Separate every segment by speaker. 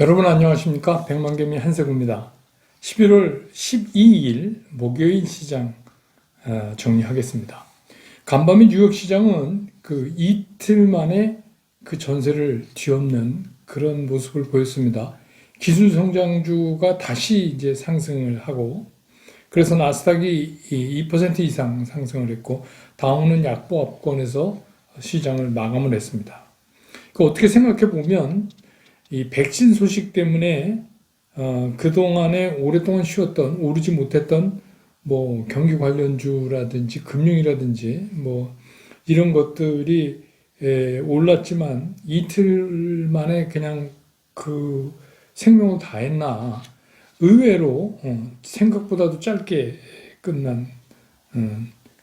Speaker 1: 여러분 안녕하십니까? 백만개미 한세구입니다. 11월 12일 목요일 시장 정리하겠습니다. 간밤의 뉴욕 시장은 그 이틀 만에 그 전세를 뒤엎는 그런 모습을 보였습니다. 기술 성장주가 다시 이제 상승을 하고, 그래서 나스닥이 2% 이상 상승을 했고, 다우는 약보합권에서 시장을 마감을 했습니다. 어떻게 생각해 보면 이 백신 소식 때문에 그동안에 오랫동안 쉬었던, 오르지 못했던 뭐 경기 관련주라든지 금융이라든지 뭐 이런 것들이 올랐지만 이틀 만에 그냥 그 생명을 다했나. 의외로 생각보다도 짧게 끝난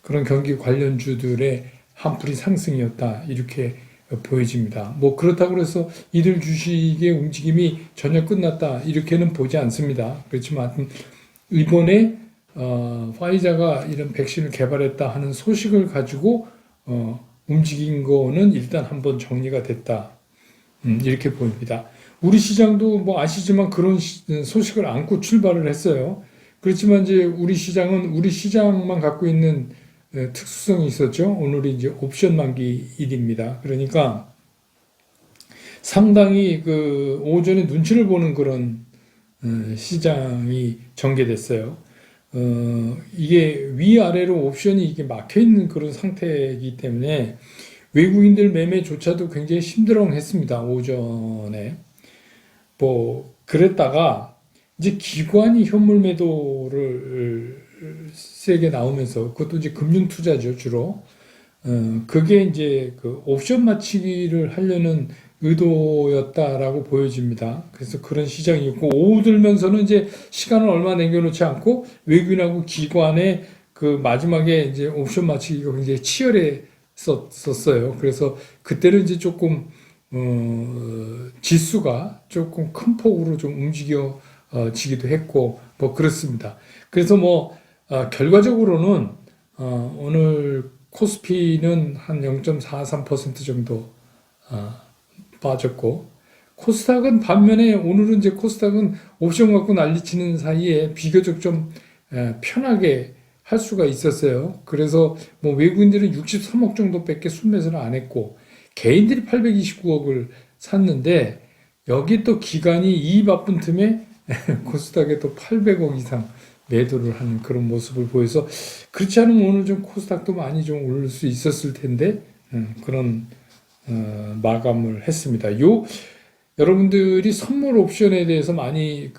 Speaker 1: 그런 경기 관련주들의 한풀이 상승이었다, 이렇게 보여집니다. 뭐 그렇다고 해서 이들 주식의 움직임이 전혀 끝났다, 이렇게는 보지 않습니다. 그렇지만 이번에 화이자가 이런 백신을 개발했다 하는 소식을 가지고 움직인 거는 일단 한번 정리가 됐다, 이렇게 보입니다. 우리 시장도 뭐 아시지만 그런 소식을 안고 출발을 했어요. 그렇지만 이제 우리 시장은 우리 시장만 갖고 있는 특수성이 있었죠. 오늘이 이제 옵션 만기일입니다. 그러니까 상당히 그 오전에 눈치를 보는 그런 시장이 전개됐어요. 이게 위아래로 옵션이 이게 막혀 있는 그런 상태이기 때문에 외국인들 매매조차도 굉장히 힘들어했습니다. 오전에. 뭐 그랬다가 이제 기관이 현물 매도를 세게 나오면서, 그것도 이제 금융 투자죠, 주로. 그게 이제 그 옵션 맞추기를 하려는 의도였다라고 보여집니다. 그래서 그런 시장이 있고, 오후 들면서는 이제 시간을 얼마 남겨놓지 않고 외국인하고 기관의 그 마지막에 이제 옵션 맞추기가 굉장히 치열했었어요. 그래서 그때는 이제 조금 지수가 조금 큰 폭으로 좀 움직여지기도 했고, 뭐 그렇습니다. 그래서 뭐 결과적으로는 오늘 코스피는 한 0.43% 정도 빠졌고, 코스닥은 반면에 오늘은 이제 코스닥은 옵션 갖고 난리치는 사이에 비교적 좀 편하게 할 수가 있었어요. 그래서 뭐 외국인들은 63억 정도밖에 순매수를 안 했고, 개인들이 829억을 샀는데, 여기 또 기관이 이 바쁜 틈에 코스닥에 또 800억 이상 매도를 하는 그런 모습을 보여서, 그렇지 않으면 오늘 좀 코스닥도 많이 좀 오를 수 있었을 텐데 그런 마감을 했습니다. 여러분들이 선물 옵션에 대해서 많이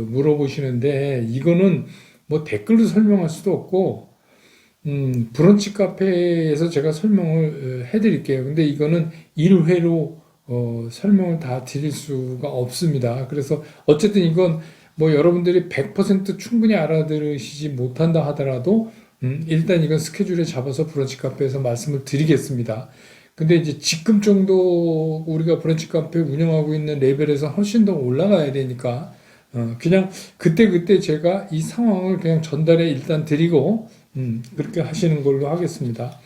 Speaker 1: 물어보시는데, 이거는 뭐 댓글로 설명할 수도 없고 브런치 카페에서 제가 설명을 해드릴게요. 근데 이거는 1회로 설명을 다 드릴 수가 없습니다. 그래서 어쨌든 이건 뭐 여러분들이 100% 충분히 알아들으시지 못한다 하더라도 일단 이건 스케줄에 잡아서 브런치 카페에서 말씀을 드리겠습니다. 근데 이제 지금 정도 우리가 브런치 카페 운영하고 있는 레벨에서 훨씬 더 올라가야 되니까 그냥 그때그때 제가 이 상황을 그냥 전달해 일단 드리고 그렇게 하시는 걸로 하겠습니다.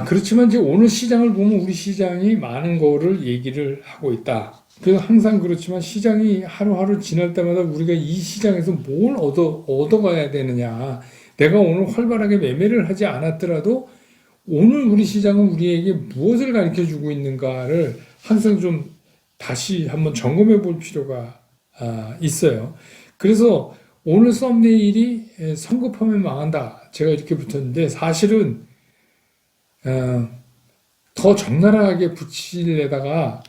Speaker 1: 그렇지만 이제 오늘 시장을 보면 우리 시장이 많은 거를 얘기를 하고 있다. 그래서 항상 그렇지만 시장이 하루하루 지날 때마다 우리가 이 시장에서 뭘 얻어가야 되느냐. 내가 오늘 활발하게 매매를 하지 않았더라도 오늘 우리 시장은 우리에게 무엇을 가르쳐 주고 있는가를 항상 좀 다시 한번 점검해 볼 필요가 있어요. 그래서 오늘 썸네일이 성급하면 망한다, 제가 이렇게 붙였는데, 사실은 더 적나라하게 붙이려다가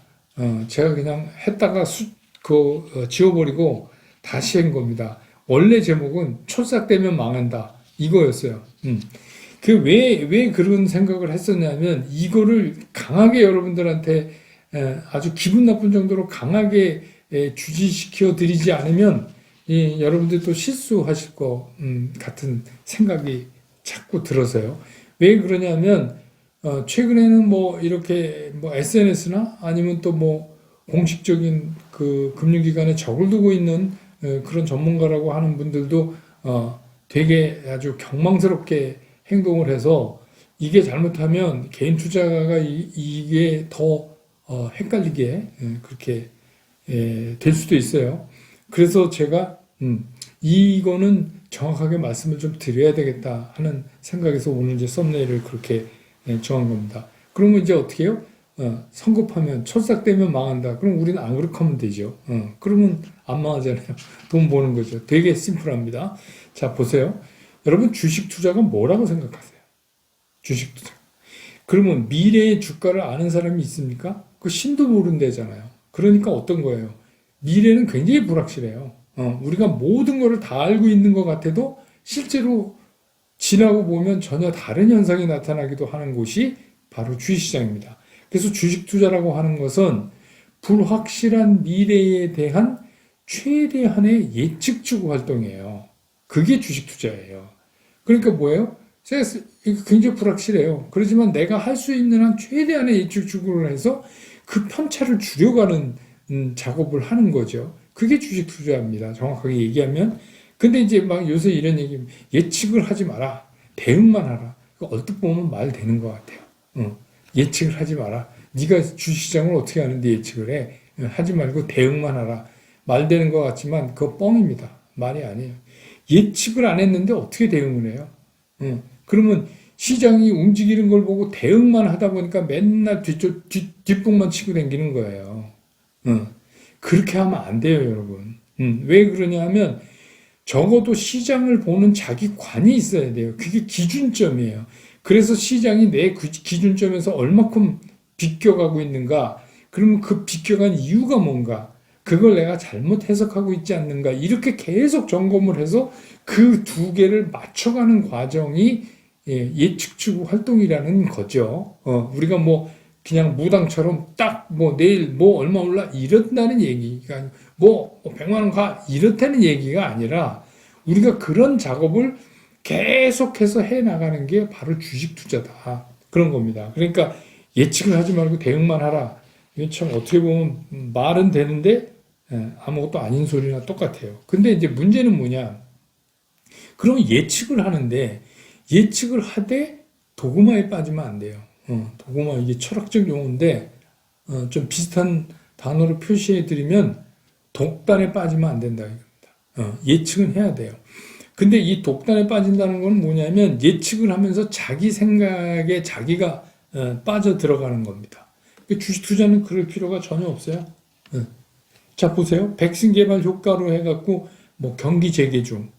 Speaker 1: 제가 그냥 했다가 지워버리고 다시 한 겁니다. 원래 제목은 촐싹되면 망한다, 이거였어요. 왜 그런 생각을 했었냐면, 이거를 강하게 여러분들한테 아주 기분 나쁜 정도로 강하게 주지시켜 드리지 않으면 여러분들 또 실수하실 것 같은 생각이 자꾸 들어서요. 왜 그러냐면 최근에는 뭐 이렇게 뭐 SNS나 아니면 또 뭐 공식적인 그 금융기관에 적을 두고 있는 그런 전문가라고 하는 분들도 되게 아주 경망스럽게 행동을 해서, 이게 잘못하면 개인 투자가 이게 더 헷갈리게 그렇게 될 수도 있어요. 그래서 제가 이거는 정확하게 말씀을 좀 드려야 되겠다 하는 생각에서 오늘 이제 썸네일을 그렇게 정한 겁니다. 그러면 이제 어떻게 해요? 성급하면 철삭되면 망한다. 그럼 우리는 안 그렇게 하면 되죠. 그러면 안 망하잖아요. 돈 버는 거죠. 되게 심플합니다. 자, 보세요. 여러분 주식 투자가 뭐라고 생각하세요? 주식 투자. 그러면 미래의 주가를 아는 사람이 있습니까? 그 신도 모른대잖아요. 그러니까 어떤 거예요? 미래는 굉장히 불확실해요. 우리가 모든 것을 다 알고 있는 것 같아도 실제로 지나고 보면 전혀 다른 현상이 나타나기도 하는 곳이 바로 주식시장입니다. 그래서 주식 투자라고 하는 것은 불확실한 미래에 대한 최대한의 예측 추구 활동이에요. 그게 주식 투자예요. 그러니까 뭐예요? 이거 굉장히 불확실해요. 그렇지만 내가 할 수 있는 한 최대한의 예측 추구를 해서 그 편차를 줄여가는 작업을 하는 거죠. 그게 주식 투자입니다. 정확하게 얘기하면. 근데 이제 막 요새 이런 얘기, 예측을 하지 마라. 대응만 하라. 얼뜻 보면 말 되는 것 같아요. 예측을 하지 마라. 네가 주식시장을 어떻게 하는데 예측을 해. 하지 말고 대응만 하라. 말 되는 것 같지만 그거 뻥입니다. 말이 아니에요. 예측을 안 했는데 어떻게 대응을 해요? 그러면 시장이 움직이는 걸 보고 대응만 하다 보니까 맨날 뒷북만 치고 다니는 거예요. 그렇게 하면 안 돼요, 여러분. 왜 그러냐 하면 적어도 시장을 보는 자기 관이 있어야 돼요. 그게 기준점이에요. 그래서 시장이 내 기준점에서 얼마큼 비껴가고 있는가, 그러면 그 비껴간 이유가 뭔가, 그걸 내가 잘못 해석하고 있지 않는가, 이렇게 계속 점검을 해서 그 두 개를 맞춰가는 과정이 예측 추구 활동이라는 거죠. 우리가 뭐 그냥 무당처럼 딱 뭐 내일 뭐 얼마 올라 이렇다는 얘기가 아니고 뭐 100만 원 가 이렇다는 얘기가 아니라 우리가 그런 작업을 계속해서 해 나가는 게 바로 주식 투자다. 그런 겁니다. 그러니까 예측을 하지 말고 대응만 하라. 이게 참 어떻게 보면 말은 되는데 아무것도 아닌 소리나 똑같아요. 근데 이제 문제는 뭐냐? 그러면 예측을 하는데 예측을 하되 도그마에 빠지면 안 돼요. 도그마 이게 철학적 용어인데 좀 비슷한 단어로 표시해 드리면 독단에 빠지면 안 된다 이겁니다. 예측은 해야 돼요. 근데 이 독단에 빠진다는 건 뭐냐면 예측을 하면서 자기 생각에 자기가 빠져 들어가는 겁니다. 주식 투자는 그럴 필요가 전혀 없어요. 자, 보세요. 백신 개발 효과로 해갖고 뭐 경기 재개 중.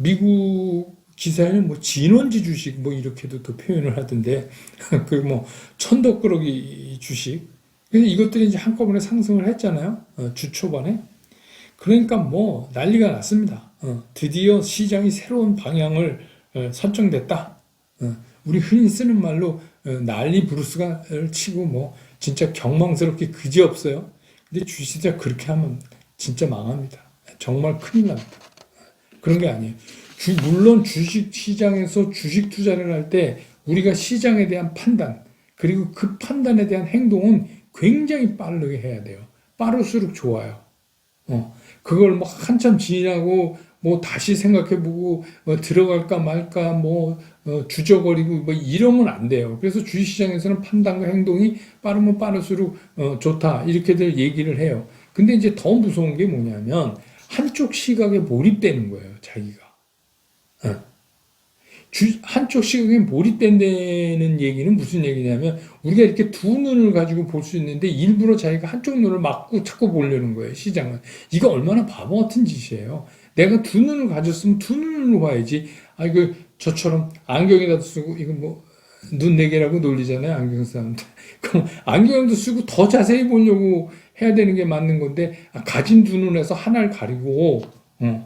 Speaker 1: 미국 기사에는 뭐 진원지 주식 뭐 이렇게도 또 표현을 하던데 그 뭐 천덕꾸러기 주식. 근데 이것들이 이제 한꺼번에 상승을 했잖아요. 주 초반에. 그러니까 뭐 난리가 났습니다. 드디어 시장이 새로운 방향을 설정됐다. 우리 흔히 쓰는 말로 난리 브루스가 치고 뭐 진짜 경망스럽게 그지없어요. 근데 주식자 그렇게 하면 진짜 망합니다. 정말 큰일 납니다. 그런 게 아니에요. 물론 주식 시장에서 주식 투자를 할 때 우리가 시장에 대한 판단 그리고 그 판단에 대한 행동은 굉장히 빠르게 해야 돼요. 빠를수록 좋아요. 그걸 뭐 한참 지나고 뭐 다시 생각해보고 들어갈까 말까 뭐 주저거리고 뭐 이러면 안 돼요. 그래서 주식시장에서는 판단과 행동이 빠르면 빠를수록 좋다 이렇게들 얘기를 해요. 근데 이제 더 무서운 게 뭐냐면 한쪽 시각에 몰입되는 거예요. 자기가. 한쪽 시각에 몰입된다는 얘기는 무슨 얘기냐면 우리가 이렇게 두 눈을 가지고 볼 수 있는데 일부러 자기가 한쪽 눈을 막고 자꾸 보려는 거예요. 시장은. 이거 얼마나 바보 같은 짓이에요. 내가 두 눈을 가졌으면 두 눈으로 봐야지. 이거 저처럼 안경에다 쓰고 이거 뭐 눈 네 개라고 놀리잖아요. 안경 사람들. 그럼 안경도 쓰고 더 자세히 보려고 해야 되는 게 맞는 건데 가진 두 눈에서 하나를 가리고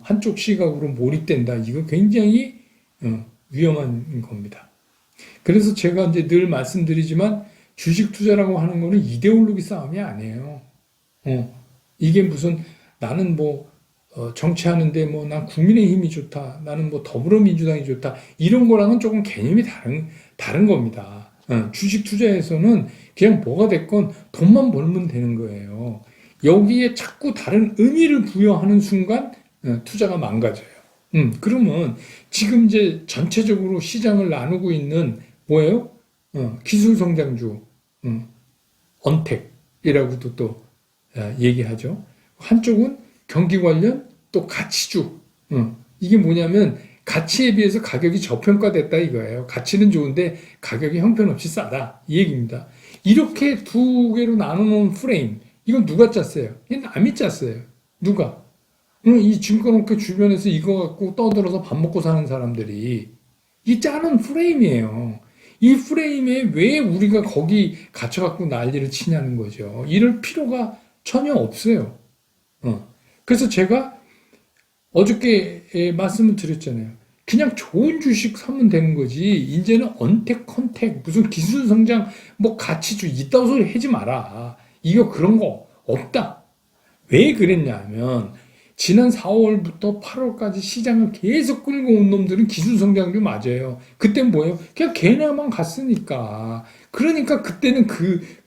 Speaker 1: 한쪽 시각으로 몰입된다. 이거 굉장히 위험한 겁니다. 그래서 제가 이제 늘 말씀드리지만 주식 투자라고 하는 거는 이데올로기 싸움이 아니에요. 이게 무슨 나는 뭐 정치하는데 뭐 난 국민의힘이 좋다. 나는 뭐 더불어민주당이 좋다. 이런 거랑은 조금 개념이 다른 겁니다. 주식 투자에서는 그냥 뭐가 됐건 돈만 벌면 되는 거예요. 여기에 자꾸 다른 의미를 부여하는 순간 투자가 망가져요. 그러면 지금 이제 전체적으로 시장을 나누고 있는 뭐예요? 기술성장주, 언택이라고도 또 얘기하죠. 한쪽은 경기 관련 또 가치주. 이게 뭐냐면 가치에 비해서 가격이 저평가됐다 이거예요. 가치는 좋은데 가격이 형편없이 싸다 이 얘기입니다. 이렇게 두 개로 나눠놓은 프레임 이건 누가 짰어요? 이 남이 짰어요. 누가? 이 증권업계 주변에서 이거 갖고 떠들어서 밥 먹고 사는 사람들이 이 짜는 프레임이에요. 이 프레임에 왜 우리가 거기 갇혀갖고 난리를 치냐는 거죠. 이럴 필요가 전혀 없어요. 그래서 제가 어저께 말씀을 드렸잖아요. 그냥 좋은 주식 사면 되는 거지. 이제는 언택, 컨택, 무슨 기술 성장, 뭐 가치주 이따위 소리 하지 마라. 이거 그런 거 없다. 왜 그랬냐면 지난 4월부터 8월까지 시장을 계속 끌고 온 놈들은 기술 성장주 맞아요. 그땐 뭐예요? 그냥 걔네만 갔으니까. 그러니까 그때는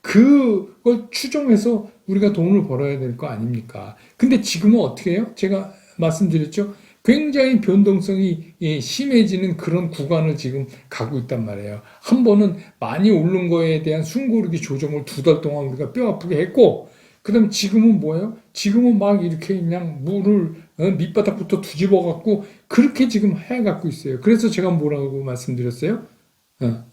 Speaker 1: 그걸 추정해서 우리가 돈을 벌어야 될 거 아닙니까? 근데 지금은 어떻게 해요? 제가 말씀드렸죠? 굉장히 변동성이 심해지는 그런 구간을 지금 가고 있단 말이에요. 한 번은 많이 오른 거에 대한 숨고르기 조정을 2달 동안 우리가 뼈 아프게 했고, 그 다음 지금은 뭐예요? 지금은 막 이렇게 그냥 물을 밑바닥부터 뒤집어 갖고 그렇게 지금 해갖고 있어요. 그래서 제가 뭐라고 말씀드렸어요?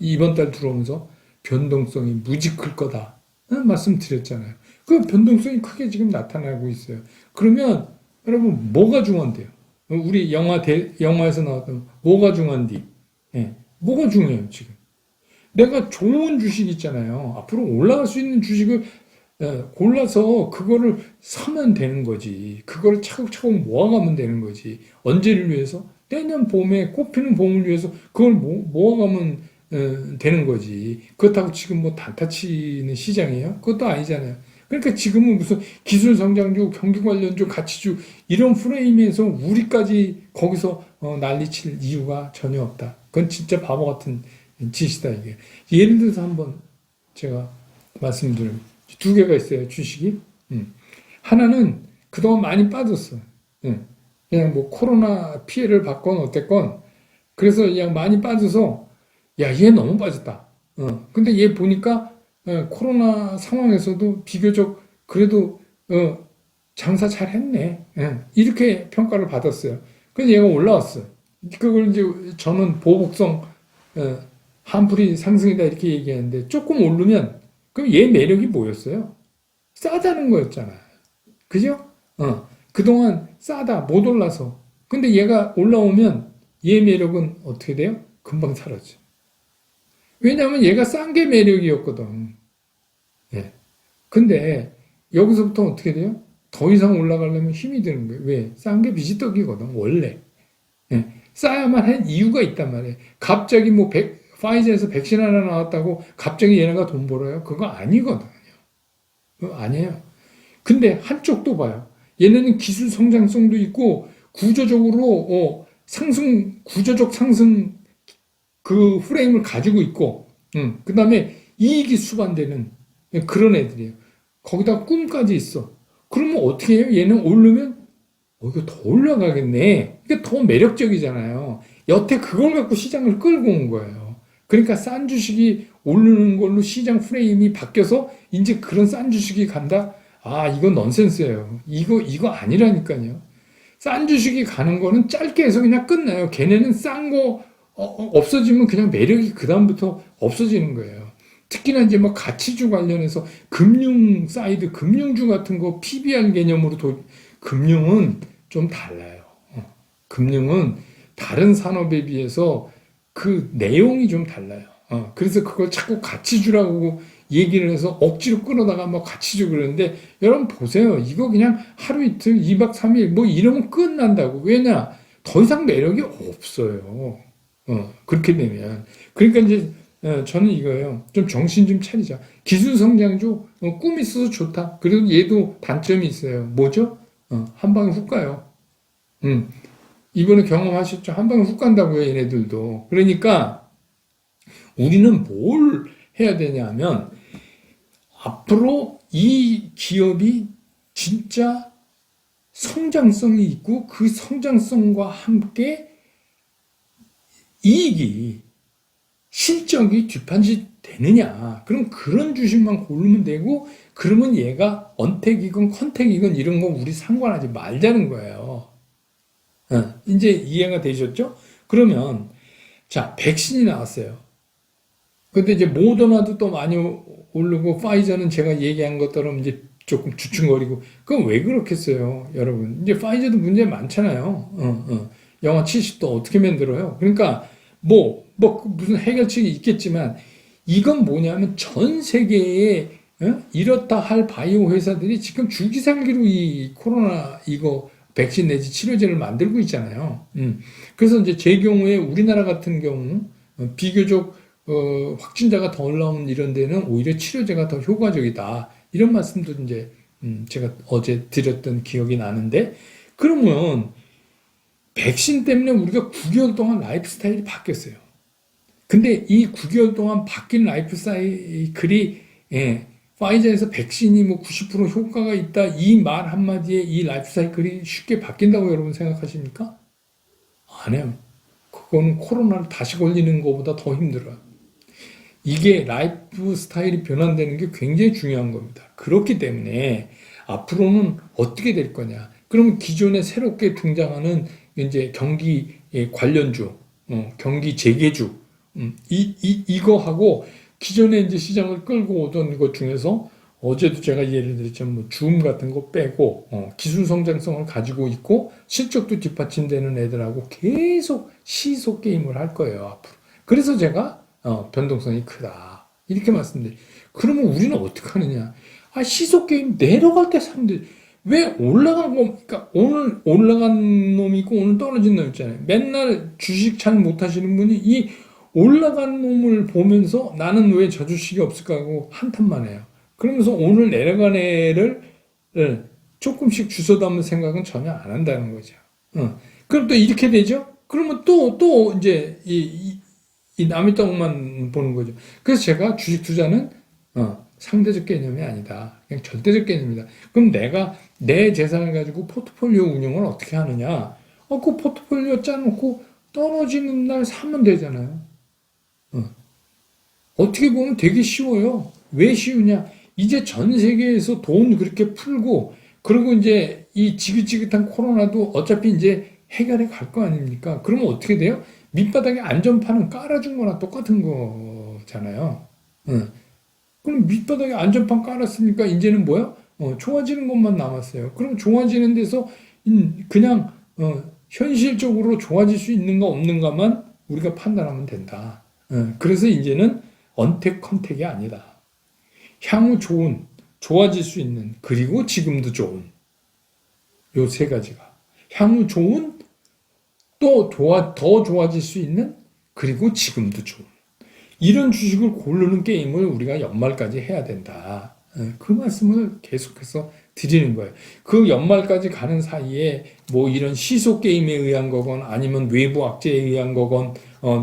Speaker 1: 이번 달 들어오면서 변동성이 무지 클 거다. 말씀드렸잖아요. 그 변동성이 크게 지금 나타나고 있어요. 그러면 여러분 뭐가 중요한데요? 우리 영화에서 나왔던 뭐가 중요한디? 뭐가 중요해요 지금? 내가 좋은 주식 있잖아요. 앞으로 올라갈 수 있는 주식을 골라서 그거를 사면 되는 거지. 그거를 차곡차곡 모아가면 되는 거지. 언제를 위해서? 내년 봄에 꽃피는 봄을 위해서 그걸 모아가면 되는 거지. 그렇다고 지금 뭐 단타 치는 시장이에요? 그것도 아니잖아요. 그러니까 지금은 무슨 기술 성장주, 경기 관련주, 가치주 이런 프레임에서 우리까지 거기서 난리칠 이유가 전혀 없다. 그건 진짜 바보 같은 짓이다 이게. 예를 들어서 한번 제가 말씀드리면 2개가 있어요 주식이. 하나는 그동안 많이 빠졌어. 그냥 뭐 코로나 피해를 받건 어땠건 그래서 그냥 많이 빠져서 야, 얘 너무 빠졌다. 근데 얘 보니까 코로나 상황에서도 비교적 그래도 장사 잘 했네. 이렇게 평가를 받았어요. 그래서 얘가 올라왔어. 그걸 이제 저는 보복성 한풀이 상승이다 이렇게 얘기하는데 조금 오르면 그럼 얘 매력이 뭐였어요? 싸다는 거였잖아. 그죠? 그동안 싸다 못 올라서. 근데 얘가 올라오면 얘 매력은 어떻게 돼요? 금방 사라져. 왜냐하면 얘가 싼 게 매력이었거든. 예. 근데 여기서부터 어떻게 돼요? 더 이상 올라가려면 힘이 드는 거예요. 왜? 싼 게 비지떡이거든, 원래. 예. 싸야만 한 이유가 있단 말이에요. 갑자기 뭐 파이저에서 백신 하나 나왔다고 갑자기 얘네가 돈 벌어요? 그거 아니거든요. 그거 아니에요. 근데 한쪽도 봐요. 얘네는 기술 성장성도 있고 구조적으로 구조적 상승 그 프레임을 가지고 있고, 그 다음에 이익이 수반되는 그런 애들이에요. 거기다 꿈까지 있어. 그러면 어떻게 해요? 얘는 오르면, 이거 더 올라가겠네. 이게 더 매력적이잖아요. 여태 그걸 갖고 시장을 끌고 온 거예요. 그러니까 싼 주식이 오르는 걸로 시장 프레임이 바뀌어서 이제 그런 싼 주식이 간다? 아, 이건 넌센스예요. 이거 아니라니까요. 싼 주식이 가는 거는 짧게 해서 그냥 끝나요. 걔네는 싼 거, 없어지면 그냥 매력이 그다음부터 없어지는 거예요. 특히나 이제 뭐 가치주 관련해서 금융 사이드, 금융주 같은 거 PBR 개념으로 금융은 좀 달라요. 금융은 다른 산업에 비해서 그 내용이 좀 달라요. 그래서 그걸 자꾸 가치주라고 얘기를 해서 억지로 끌어다가 뭐 가치주 그러는데 여러분 보세요. 이거 그냥 하루 이틀, 2박 3일 뭐 이러면 끝난다고. 왜냐? 더 이상 매력이 없어요. 그렇게 되면. 그러니까 이제, 저는 이거예요. 좀 정신 좀 차리자. 기술 성장주, 꿈 있어서 좋다. 그래도 얘도 단점이 있어요. 뭐죠? 한 방에 훅 가요. 이번에 경험하셨죠? 한 방에 훅 간다고요, 얘네들도. 그러니까, 우리는 뭘 해야 되냐면, 앞으로 이 기업이 진짜 성장성이 있고, 그 성장성과 함께 이익이 실적이 뒷판지 되느냐. 그럼 그런 주식만 고르면 되고, 그러면 얘가 언택이건 컨택이건 이런 거 우리 상관하지 말자는 거예요. 이제 이해가 되셨죠? 그러면, 자, 백신이 나왔어요. 근데 이제 모더나도 또 많이 오르고, 파이저는 제가 얘기한 것처럼 이제 조금 주춤거리고, 그건 왜 그렇겠어요, 여러분? 이제 파이저도 문제 많잖아요. 영하 70도 어떻게 만들어요? 그러니까, 무슨 해결책이 있겠지만, 이건 뭐냐면 전 세계에 이렇다 할 바이오 회사들이 지금 줄기살기로 이 코로나 이거 백신 내지 치료제를 만들고 있잖아요. 그래서 이제 제 경우에 우리나라 같은 경우 비교적 확진자가 덜 나오는 이런 데는 오히려 치료제가 더 효과적이다. 이런 말씀도 이제 제가 어제 드렸던 기억이 나는데 그러면 백신 때문에 우리가 9개월 동안 라이프 스타일이 바뀌었어요. 근데 이 9개월 동안 바뀐 라이프 사이클이 파이저에서 백신이 뭐 90% 효과가 있다 이 말 한마디에 이 라이프 사이클이 쉽게 바뀐다고 여러분 생각하십니까? 안 해요. 그거는 코로나를 다시 걸리는 것보다 더 힘들어요. 이게 라이프 스타일이 변환되는 게 굉장히 중요한 겁니다. 그렇기 때문에 앞으로는 어떻게 될 거냐? 그러면 기존에 새롭게 등장하는 이제 경기 관련주, 경기 재개주, 이거하고 기존에 이제 시장을 끌고 오던 것 중에서 어제도 제가 예를 들자면 뭐 줌 같은 거 빼고 기술 성장성을 가지고 있고 실적도 뒷받침되는 애들하고 계속 시소 게임을 할 거예요 앞으로. 그래서 제가 변동성이 크다 이렇게 말씀드려요. 그러면 우리는 어떻게 하느냐? 시소 게임 내려갈 때 사람들 왜 올라간 거, 그러니까 오늘 올라간 놈이 있고 오늘 떨어진 놈 있잖아요. 맨날 주식 잘 못하시는 분이 이 올라간 놈을 보면서 나는 왜 저 주식이 없을까 하고 한탄만 해요. 그러면서 오늘 내려간 애를 조금씩 주워 담을 생각은 전혀 안 한다는 거죠. 그럼 또 이렇게 되죠? 그러면 또 이제 이 남의 떡만 보는 거죠. 그래서 제가 주식 투자는 상대적 개념이 아니다. 그냥 절대적 개념이다. 그럼 내가 내 재산을 가지고 포트폴리오 운영을 어떻게 하느냐? 그 포트폴리오 짜놓고 떨어지는 날 사면 되잖아요. 어떻게 보면 되게 쉬워요. 왜 쉬우냐? 이제 전 세계에서 돈 그렇게 풀고, 그리고 이제 이 지긋지긋한 코로나도 어차피 이제 해결해 갈 거 아닙니까? 그러면 어떻게 돼요? 밑바닥에 안전판은 깔아준 거나 똑같은 거잖아요. 그럼 밑바닥에 안전판 깔았으니까 이제는 뭐야? 좋아지는 것만 남았어요. 그럼 좋아지는 데서 그냥 현실적으로 좋아질 수 있는가 없는가만 우리가 판단하면 된다. 그래서 이제는 언택 컨택이 아니다. 향후 좋아질 수 있는, 그리고 지금도 좋은 요 세 가지가. 향후 좋은, 또 더 좋아질 수 있는, 그리고 지금도 좋은. 이런 주식을 고르는 게임을 우리가 연말까지 해야 된다. 그 말씀을 계속해서 드리는 거예요. 그 연말까지 가는 사이에 뭐 이런 시소 게임에 의한 거건 아니면 외부 악재에 의한 거건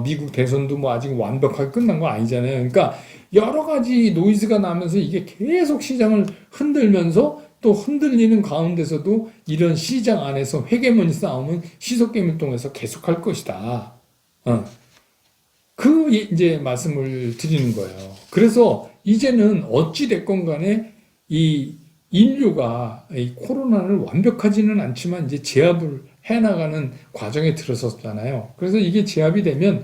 Speaker 1: 미국 대선도 뭐 아직 완벽하게 끝난 거 아니잖아요. 그러니까 여러 가지 노이즈가 나면서 이게 계속 시장을 흔들면서 또 흔들리는 가운데서도 이런 시장 안에서 헤게모니 싸움은 시소 게임을 통해서 계속할 것이다. 그 이제 말씀을 드리는 거예요. 그래서 이제는 어찌 됐건 간에 이 인류가 이 코로나를 완벽하지는 않지만 이제 제압을 해나가는 과정에 들어섰잖아요. 그래서 이게 제압이 되면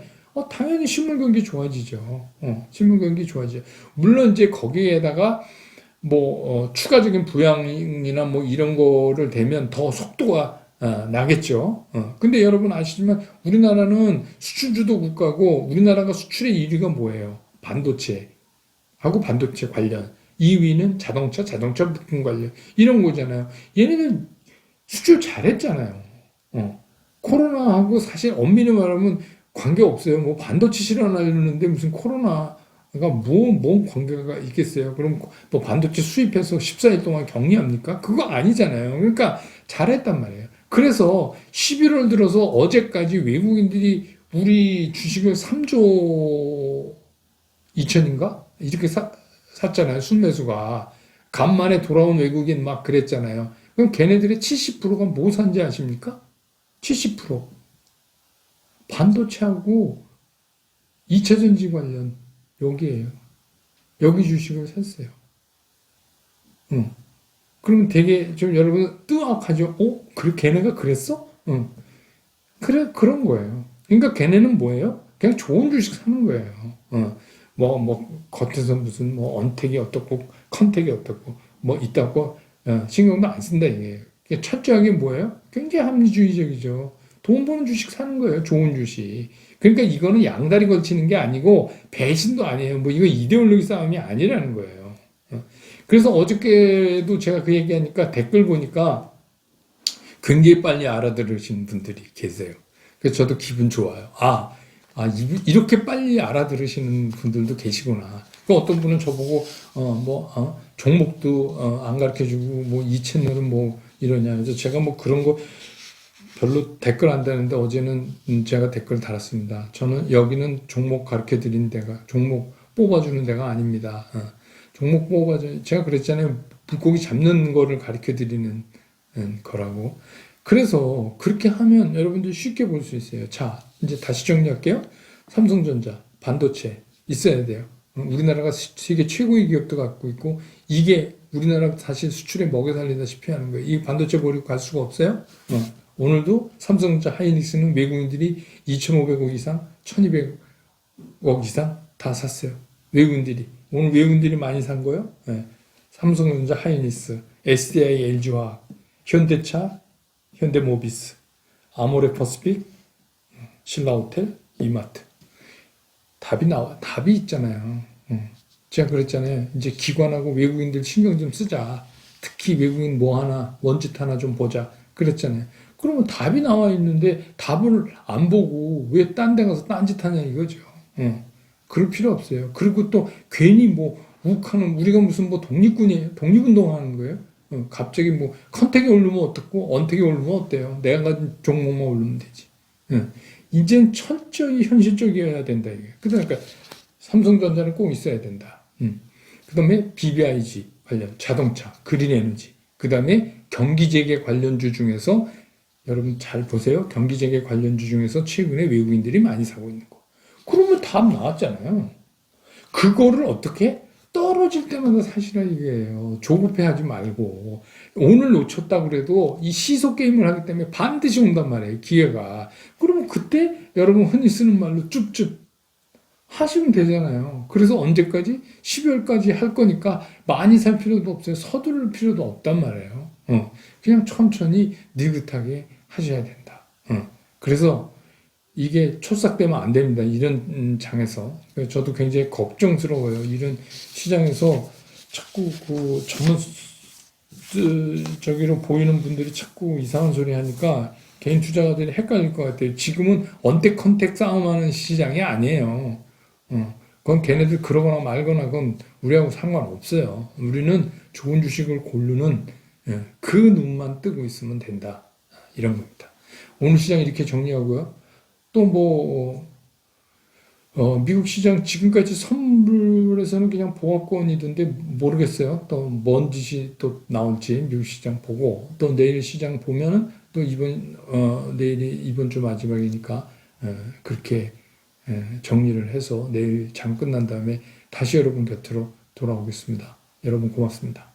Speaker 1: 당연히 실물 경기 좋아지죠. 실물 경기 좋아지죠. 물론 이제 거기에다가 뭐 추가적인 부양이나 뭐 이런 거를 대면 더 속도가 나겠죠. 근데 여러분 아시지만 우리나라는 수출주도 국가고 우리나라가 수출의 1위가 뭐예요? 반도체하고 반도체 관련. 2위는 자동차 부품 관련. 이런 거잖아요. 얘네는 수출 잘했잖아요. 코로나하고 사실 엄밀히 말하면 관계 없어요. 뭐 반도체 실현하려는데 무슨 코로나가 뭔 관계가 있겠어요? 그럼 뭐 반도체 수입해서 14일 동안 격리합니까? 그거 아니잖아요. 그러니까 잘했단 말이에요. 그래서 11월 들어서 어제까지 외국인들이 우리 주식을 3조 2천인가? 이렇게 샀잖아요. 순매수가. 간만에 돌아온 외국인 막 그랬잖아요. 그럼 걔네들의 70%가 뭐 산지 아십니까? 70%. 반도체하고 2차전지 관련 여기에요. 여기 주식을 샀어요. 응. 그러면 되게 좀 여러분 뜨악하죠. 그래 걔네가 그랬어? 응. 그래 그런 거예요. 그러니까 걔네는 뭐예요? 그냥 좋은 주식 사는 거예요. 겉에서 무슨 뭐 언택이 어떻고 컨택이 어떻고 뭐 있다고 신경도 안 쓴다 이게. 철저하게 뭐예요? 굉장히 합리주의적이죠. 돈 버는 주식 사는 거예요. 좋은 주식. 그러니까 이거는 양다리 걸치는 게 아니고 배신도 아니에요. 뭐 이거 이데올로기 싸움이 아니라는 거예요. 그래서 어저께도 제가 그 얘기하니까 댓글 보니까 굉장히 빨리 알아들으시는 분들이 계세요. 그래서 저도 기분 좋아요. 이렇게 빨리 알아들으시는 분들도 계시구나. 그 어떤 분은 저보고, 종목도, 안 가르쳐 주고, 뭐, 이 채널은 뭐, 이러냐. 그래서 제가 뭐 그런 거 별로 댓글 안 다는데 어제는 제가 댓글 달았습니다. 저는 여기는 종목 가르쳐 드리는 데가, 종목 뽑아주는 데가 아닙니다. 종목 뽑아줘. 제가 그랬잖아요. 물고기 잡는 거를 가르쳐 드리는 거라고. 그래서 그렇게 하면 여러분들 쉽게 볼 수 있어요. 자, 이제 다시 정리할게요. 삼성전자, 반도체 있어야 돼요. 우리나라가 세계 최고의 기업도 갖고 있고 이게 우리나라 사실 수출에 먹여 살리다시피 하는 거예요. 이 반도체 버리고 갈 수가 없어요. 오늘도 삼성전자 하이닉스는 외국인들이 2,500억 이상, 1,200억 이상 다 샀어요. 외국인들이. 오늘 외국인들이 많이 산 거예요. 삼성전자 하이닉스, SDI LG화학, 현대차, 현대모비스, 아모레퍼시픽, 신라호텔, 이마트. 답이 있잖아요. 제가 그랬잖아요. 이제 기관하고 외국인들 신경 좀 쓰자. 특히 외국인 뭐 하나, 원짓 하나 좀 보자. 그랬잖아요. 그러면 답이 나와 있는데 답을 안 보고 왜 딴 데 가서 딴짓 하냐 이거죠. 그럴 필요 없어요. 그리고 또 괜히 뭐 욱하는 우리가 무슨 뭐 독립군이에요? 독립운동하는 거예요? 갑자기 뭐 컨택이 오르면 어떻고 언택이 오르면 어때요? 내가 가진 종목만 오르면 되지. 이젠 철저히 현실적이어야 된다 이게. 그러니까 삼성전자는 꼭 있어야 된다. 그다음에 BBIG 관련 자동차, 그린에너지. 그다음에 경기재개 관련주 중에서 여러분 잘 보세요. 경기재개 관련주 중에서 최근에 외국인들이 많이 사고 있는 거. 그러면 답 나왔잖아요. 그거를 어떻게 떨어질 때마다 사시라 이게요. 조급해하지 말고 오늘 놓쳤다 그래도 이 시속 게임을 하기 때문에 반드시 온단 말이에요. 기회가. 그러면 그때 여러분 흔히 쓰는 말로 쭈쭈 하시면 되잖아요. 그래서 언제까지? 12월까지 할 거니까 많이 살 필요도 없어요. 서두를 필요도 없단 말이에요. 그냥 천천히 느긋하게 하셔야 된다. 그래서 이게 초싹되면 안 됩니다. 이런 장에서. 저도 굉장히 걱정스러워요. 이런 시장에서 자꾸 그 저기로 보이는 분들이 자꾸 이상한 소리 하니까 개인 투자자들이 헷갈릴 것 같아요. 지금은 언택 컨택 싸움하는 시장이 아니에요. 그건 걔네들 그러거나 말거나 그건 우리하고 상관없어요. 우리는 좋은 주식을 고르는 그 눈만 뜨고 있으면 된다. 이런 겁니다. 오늘 시장 이렇게 정리하고요. 또 뭐, 미국 시장 지금까지 선물에서는 그냥 보합권이던데 모르겠어요. 또 뭔 짓이 또 나올지 미국 시장 보고 또 내일 시장 보면은 또 내일이 이번 주 마지막이니까 그렇게 정리를 해서 내일 장 끝난 다음에 다시 여러분 곁으로 돌아오겠습니다. 여러분 고맙습니다.